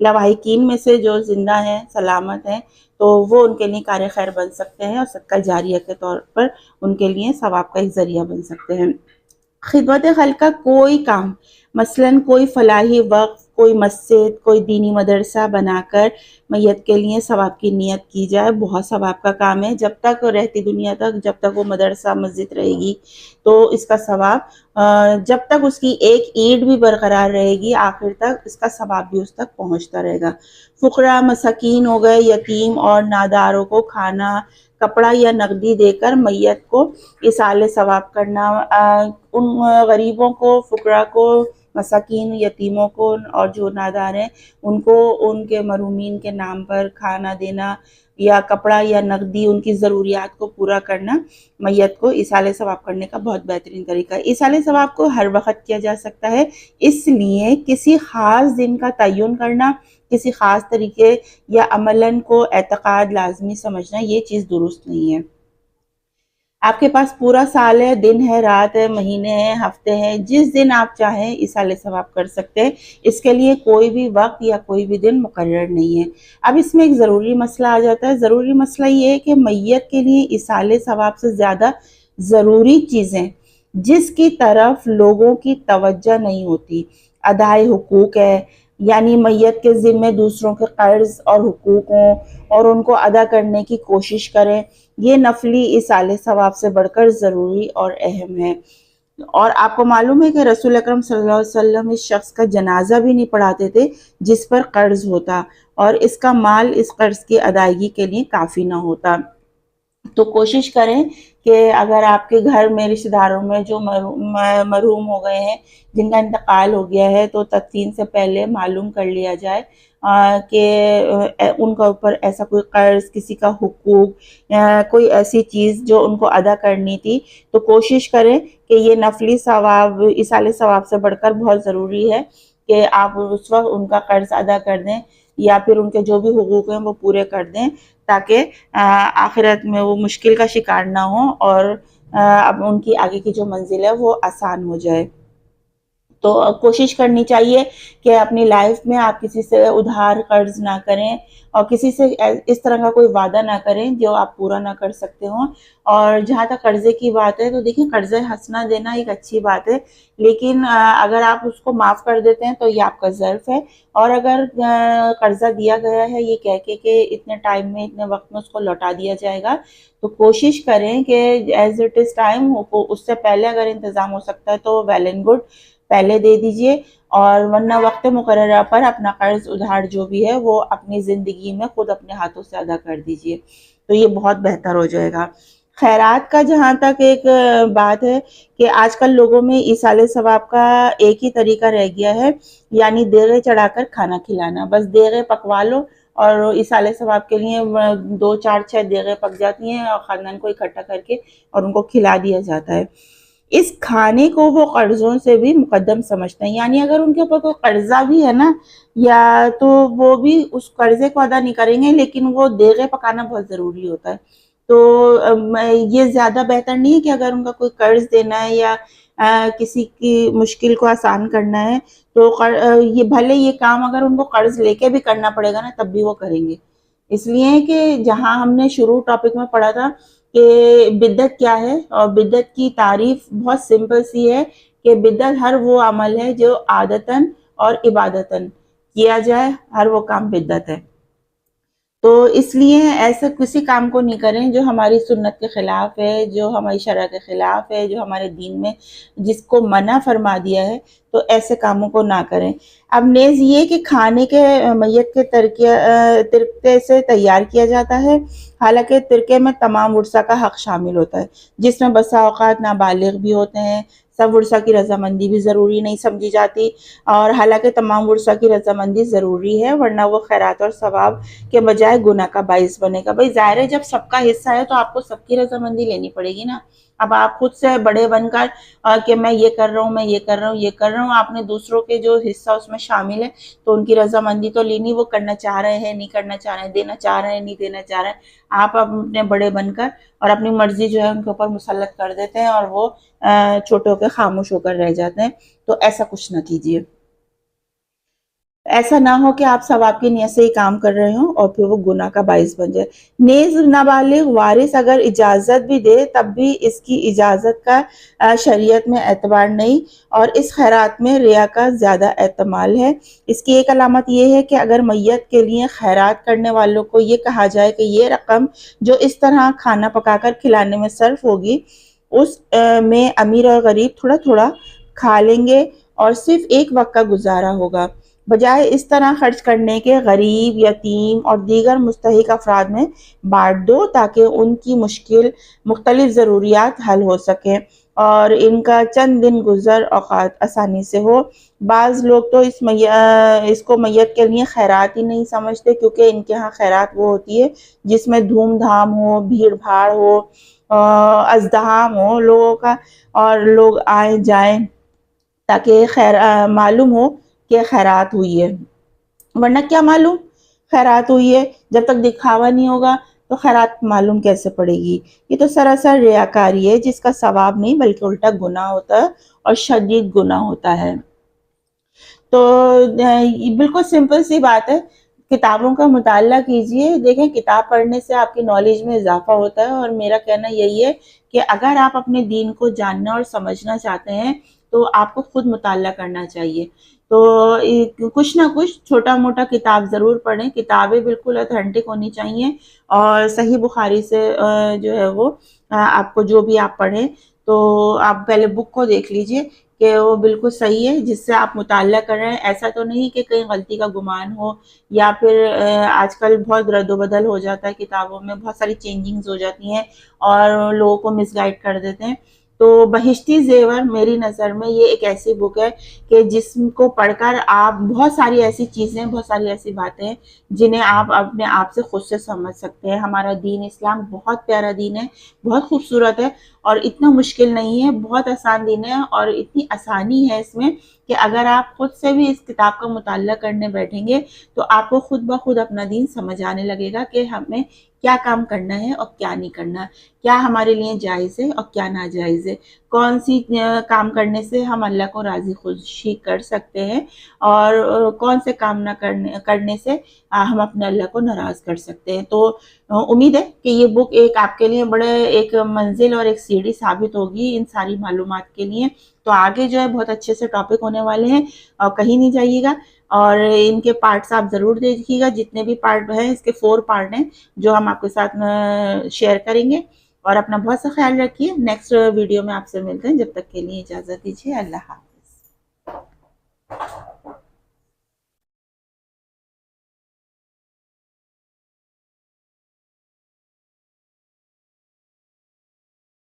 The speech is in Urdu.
لواحقین میں سے جو زندہ ہیں، سلامت ہیں، تو وہ ان کے لیے کار خیر بن سکتے ہیں اور صدقہ جاریہ کے طور پر ان کے لیے ثواب کا ایک ذریعہ بن سکتے ہیں۔ خدمت خلق کا کوئی کام، مثلاً کوئی فلاحی وقف، کوئی مسجد، کوئی دینی مدرسہ بنا کر میت کے لیے ثواب کی نیت کی جائے، بہت ثواب کا کام ہے۔ جب تک رہتی دنیا تک، جب تک وہ مدرسہ مسجد رہے گی تو اس کا ثواب، جب تک اس کی ایک اینٹ بھی برقرار رہے گی، آخر تک اس کا ثواب بھی اس تک پہنچتا رہے گا۔ فقراء، مساکین ہو گئے، یتیم اور ناداروں کو کھانا، کپڑا یا نقدی دے کر میت کو ایصال ثواب کرنا، ان غریبوں کو، فقراء کو، مساکین، یتیموں کو اور جو نادار ہیں ان کو ان کے مرحومین کے نام پر کھانا دینا یا کپڑا یا نقدی ان کی ضروریات کو پورا کرنا، میت کو ایصال ثواب کرنے کا بہت بہترین طریقہ ہے۔ ایصال ثواب کو ہر وقت کیا جا سکتا ہے، اس لیے کسی خاص دن کا تعین کرنا، کسی خاص طریقے یا عملاً کو اعتقاد لازمی سمجھنا، یہ چیز درست نہیں ہے۔ آپ کے پاس پورا سال ہے، دن ہے، رات ہے، مہینے ہیں، ہفتے ہیں، جس دن آپ چاہیں ایصال ثواب کر سکتے ہیں۔ اس کے لیے کوئی بھی وقت یا کوئی بھی دن مقرر نہیں ہے۔ اب اس میں ایک ضروری مسئلہ آ جاتا ہے۔ ضروری مسئلہ یہ ہے کہ میت کے لیے ایصال ثواب سے زیادہ ضروری چیزیں جس کی طرف لوگوں کی توجہ نہیں ہوتی، ادائے حقوق ہے، یعنی میت کے ذمے دوسروں کے قرض اور حقوق ہوں اور ان کو ادا کرنے کی کوشش کریں، یہ نفلی ایصال ثواب سے بڑھ کر ضروری اور اہم ہے۔ اور آپ کو معلوم ہے کہ رسول اکرم صلی اللہ علیہ وسلم اس شخص کا جنازہ بھی نہیں پڑھاتے تھے جس پر قرض ہوتا اور اس کا مال اس قرض کی ادائیگی کے لیے کافی نہ ہوتا۔ تو کوشش کریں کہ اگر آپ کے گھر میں رشتہ داروں میں جو مرحوم ہو گئے ہیں، جن کا انتقال ہو گیا ہے، تو تدفین سے پہلے معلوم کر لیا جائے کہ ان کا اوپر ایسا کوئی قرض، کسی کا حقوق، کوئی ایسی چیز جو ان کو ادا کرنی تھی، تو کوشش کریں کہ یہ نفلی ثواب ایصال ثواب سے بڑھ کر بہت ضروری ہے کہ آپ اس وقت ان کا قرض ادا کر دیں یا پھر ان کے جو بھی حقوق ہیں وہ پورے کر دیں، تاکہ آخرت میں وہ مشکل کا شکار نہ ہوں اور اب ان کی آگے کی جو منزل ہے وہ آسان ہو جائے۔ تو کوشش کرنی چاہیے کہ اپنی لائف میں آپ کسی سے ادھار قرض نہ کریں اور کسی سے اس طرح کا کوئی وعدہ نہ کریں جو آپ پورا نہ کر سکتے ہوں۔ اور جہاں تک قرضے کی بات ہے تو دیکھیں، قرضے ہنسنا دینا ایک اچھی بات ہے، لیکن اگر آپ اس کو معاف کر دیتے ہیں تو یہ آپ کا ظرف ہے، اور اگر قرضہ دیا گیا ہے یہ کہہ کے کہ اتنے ٹائم میں، اتنے وقت میں اس کو لوٹا دیا جائے گا، تو کوشش کریں کہ ایز اٹ از ٹائم، اس سے پہلے اگر انتظام ہو سکتا ہے تو ویل اینڈ گڈ، پہلے دے دیجئے، اور ورنہ وقت مقررہ پر اپنا قرض ادھار جو بھی ہے وہ اپنی زندگی میں خود اپنے ہاتھوں سے ادا کر دیجئے، تو یہ بہت بہتر ہو جائے گا۔ خیرات کا جہاں تک ایک بات ہے کہ آج کل لوگوں میں ایصال ثواب کا ایک ہی طریقہ رہ گیا ہے، یعنی دیگیں چڑھا کر کھانا کھلانا، بس دیگیں پکوا لو اور ایصال ثواب کے لیے 2 4 6 دیگیں پک جاتی ہیں اور خاندان کو اکٹھا کر کے اور ان کو کھلا دیا جاتا ہے۔ اس کھانے کو وہ قرضوں سے بھی مقدم سمجھتے ہیں، یعنی اگر ان کے اوپر کوئی قرضہ بھی ہے نا، یا تو وہ بھی اس قرضے کو ادا نہیں کریں گے، لیکن وہ دیگیں پکانا بہت ضروری ہوتا ہے۔ تو یہ زیادہ بہتر نہیں ہے کہ اگر ان کا کوئی قرض دینا ہے یا کسی کی مشکل کو آسان کرنا ہے تو یہ بھلے یہ کام اگر ان کو قرض لے کے بھی کرنا پڑے گا نا تب بھی وہ کریں گے، اس لیے کہ جہاں ہم نے شروع ٹاپک میں پڑھا تھا کہ بدعت کیا ہے، اور بدعت کی تعریف بہت سمپل سی ہے کہ بدعت ہر وہ عمل ہے جو عادتاً اور عبادتاً کیا جائے، ہر وہ کام بدعت ہے۔ تو اس لیے ایسے کسی کام کو نہیں کریں جو ہماری سنت کے خلاف ہے، جو ہماری شرع کے خلاف ہے، جو ہمارے دین میں جس کو منع فرما دیا ہے، تو ایسے کاموں کو نہ کریں۔ اب نیز یہ کہ کھانے کے میت کے ترکے سے تیار کیا جاتا ہے، حالانکہ ترکے میں تمام ورثہ کا حق شامل ہوتا ہے، جس میں بسا اوقات نابالغ بھی ہوتے ہیں، سب ورثہ کی رضامندی بھی ضروری نہیں سمجھی جاتی، اور حالانکہ تمام ورثہ کی رضامندی ضروری ہے، ورنہ وہ خیرات اور ثواب کے بجائے گناہ کا باعث بنے گا۔ بھئی ظاہر ہے جب سب کا حصہ ہے تو آپ کو سب کی رضامندی لینی پڑے گی نا۔ اب آپ خود سے بڑے بن کر کہ میں یہ کر رہا ہوں، میں یہ کر رہا ہوں، یہ کر رہا ہوں، آپ نے دوسروں کے جو حصہ اس میں شامل ہے تو ان کی رضامندی تو لینی، وہ کرنا چاہ رہے ہیں نہیں کرنا چاہ رہے ہیں، دینا چاہ رہے ہیں نہیں دینا چاہ رہے ہیں، آپ اپنے بڑے بن کر اور اپنی مرضی جو ہے ان کے اوپر مسلط کر دیتے ہیں اور وہ چھوٹے ہو کے خاموش ہو کر رہ جاتے ہیں، تو ایسا کچھ نہ کیجیے۔ ایسا نہ ہو کہ آپ ثواب کی نیت سے ہی کام کر رہے ہوں اور پھر وہ گناہ کا باعث بن جائے۔ نیز نابالغ وارث اگر اجازت بھی دے تب بھی اس کی اجازت کا شریعت میں اعتبار نہیں، اور اس خیرات میں ریا کا زیادہ احتمال ہے۔ اس کی ایک علامت یہ ہے کہ اگر میت کے لیے خیرات کرنے والوں کو یہ کہا جائے کہ یہ رقم جو اس طرح کھانا پکا کر کھلانے میں صرف ہوگی، اس میں امیر اور غریب تھوڑا تھوڑا کھا لیں گے اور صرف ایک وقت کا گزارا ہوگا، بجائے اس طرح خرچ کرنے کے غریب، یتیم اور دیگر مستحق افراد میں بانٹ دو تاکہ ان کی مختلف ضروریات حل ہو سکیں اور ان کا چند دن گزر اوقات آسانی سے ہو۔ بعض لوگ تو اس کو میت کے لیے خیرات ہی نہیں سمجھتے، کیونکہ ان کے ہاں خیرات وہ ہوتی ہے جس میں دھوم دھام ہو، بھیڑ بھاڑ ہو، ازدحام ہو لوگوں کا، اور لوگ آئیں جائیں تاکہ معلوم ہو کہ خیرات ہوئی ہے، ورنہ کیا معلوم خیرات ہوئی ہے؟ جب تک دکھاوا نہیں ہوگا تو خیرات معلوم کیسے پڑے گی؟ یہ تو سراسر ریاکاری ہے جس کا ثواب نہیں بلکہ الٹا گناہ ہوتا ہے اور شدید گناہ ہوتا ہے۔ تو بالکل سمپل سی بات ہے، کتابوں کا مطالعہ کیجئے، دیکھیں کتاب پڑھنے سے آپ کی نالج میں اضافہ ہوتا ہے، اور میرا کہنا یہی ہے کہ اگر آپ اپنے دین کو جاننا اور سمجھنا چاہتے ہیں تو آپ کو خود مطالعہ کرنا چاہیے۔ تو کچھ نہ کچھ چھوٹا موٹا کتاب ضرور پڑھیں، کتابیں بالکل اتھینٹک ہونی چاہیے، اور صحیح بخاری سے جو ہے وہ آپ کو جو بھی آپ پڑھیں تو آپ پہلے بک کو دیکھ لیجئے کہ وہ بالکل صحیح ہے جس سے آپ مطالعہ کر رہے ہیں۔ ایسا تو نہیں کہ کہیں غلطی کا گمان ہو، یا پھر آج کل بہت رد و بدل ہو جاتا ہے کتابوں میں، بہت ساری چینجنگز ہو جاتی ہیں اور لوگوں کو مس گائیڈ کر دیتے ہیں۔ تو بہشتی زیور میری نظر میں یہ ایک ایسی بک ہے کہ جس کو پڑھ کر آپ بہت ساری ایسی چیزیں، بہت ساری ایسی باتیں جنہیں آپ اپنے آپ سے خود سے سمجھ سکتے ہیں۔ ہمارا دین اسلام بہت پیارا دین ہے، بہت خوبصورت ہے، اور اتنا مشکل نہیں ہے، بہت آسان دین ہے، اور اتنی آسانی ہے اس میں کہ اگر آپ خود سے بھی اس کتاب کا مطالعہ کرنے بیٹھیں گے تو آپ کو خود بخود اپنا دین سمجھ آنے لگے گا کہ ہمیں کیا کام کرنا ہے اور کیا نہیں کرنا، کیا ہمارے لیے جائز ہے اور کیا ناجائز ہے، کون سی کام کرنے سے ہم اللہ کو راضی خوشی کر سکتے ہیں اور کون سے کام نہ کرنے سے ہم اپنے اللہ کو ناراض کر سکتے ہیں۔ تو امید ہے کہ یہ بک ایک آپ کے لیے بڑے ایک منزل اور ایک سیڑھی ثابت ہوگی ان ساری معلومات کے لیے۔ تو آگے جو ہے بہت اچھے سے ٹاپک ہونے والے ہیں، اور کہیں نہیں جائیے گا، اور ان کے پارٹس آپ ضرور دیکھیے گا، جتنے بھی پارٹ ہیں اس کے 4 پارٹ ہیں جو ہم آپ کے ساتھ شیئر کریں گے، اور اپنا بہت سا خیال رکھیے۔ نیکسٹ ویڈیو میں آپ سے ملتے ہیں، جب تک کے لیے اجازت دیجیے، اللہ حافظ۔